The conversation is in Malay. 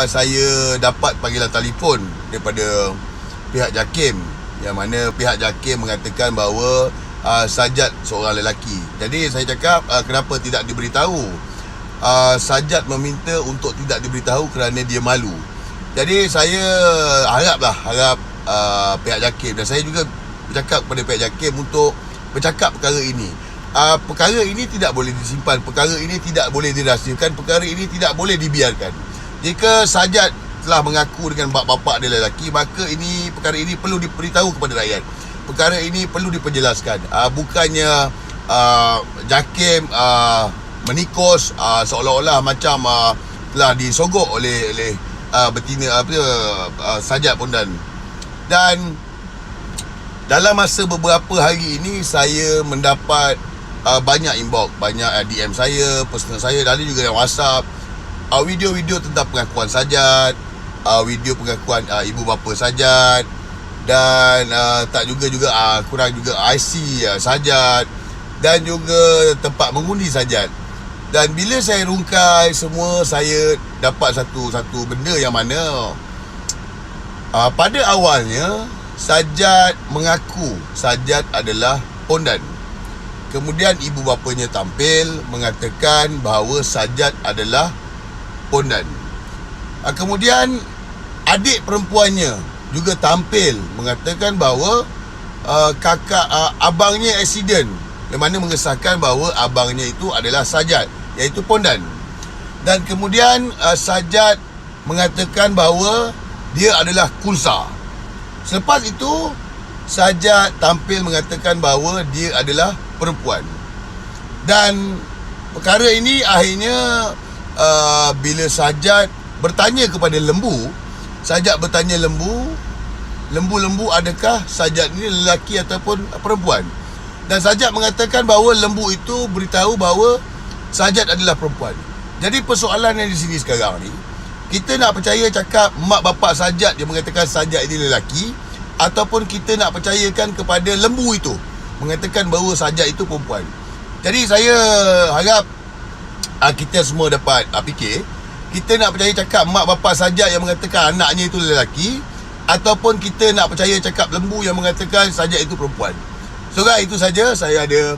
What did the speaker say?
saya dapat panggilan telefon daripada pihak JAKIM, yang mana pihak JAKIM mengatakan bahawa Sajat seorang lelaki. Jadi saya cakap, kenapa tidak diberitahu? Sajat meminta untuk tidak diberitahu kerana dia malu. Jadi saya harap pihak JAKIM, dan saya juga bercakap kepada pihak JAKIM untuk bercakap perkara ini. Perkara ini tidak boleh disimpan, perkara ini tidak boleh dirahsiakan, perkara ini tidak boleh dibiarkan. Jika Sajat telah mengaku dengan bapa dia lelaki, maka perkara ini perlu diberitahu kepada rakyat. Perkara ini perlu diperjelaskan. Bukannya JAKIM menikos seolah-olah macam telah disogok oleh betina Sajat Pondan. Dan dalam masa beberapa hari ini saya mendapat banyak inbox, banyak DM saya, personal saya, dan juga yang WhatsApp, video-video tentang pengakuan Sajat, video pengakuan ibu bapa Sajat, dan kurang juga IC Sajat, dan juga tempat mengundi Sajat. Dan bila saya rungkai semua, saya dapat satu benda yang mana pada awalnya Sajat mengaku Sajat adalah pondan. Kemudian ibu bapanya tampil mengatakan bahawa Sajat adalah pondan. Kemudian adik perempuannya juga tampil mengatakan bahawa abangnya aksiden, yang mana mengesahkan bahawa abangnya itu adalah Sajat, iaitu pondan. Dan kemudian Sajat mengatakan bahawa dia adalah kulsa. Selepas itu Sajat tampil mengatakan bahawa dia adalah perempuan. Dan perkara ini akhirnya bila Sajat bertanya kepada lembu, Sajat bertanya lembu, adakah Sajat ni lelaki ataupun perempuan? Dan Sajat mengatakan bahawa lembu itu beritahu bahawa Sajat adalah perempuan. Jadi persoalan yang di sini sekarang ni, kita nak percaya cakap mak bapak Sajat yang mengatakan Sajat ini lelaki, ataupun kita nak percayakan kepada lembu itu mengatakan bahawa Sajat itu perempuan. Jadi saya harap kita semua dapat fikir, kita nak percaya cakap mak bapak Sajat yang mengatakan anaknya itu lelaki, ataupun kita nak percaya cakap lembu yang mengatakan Sajat itu perempuan. So guys, itu saja saya ada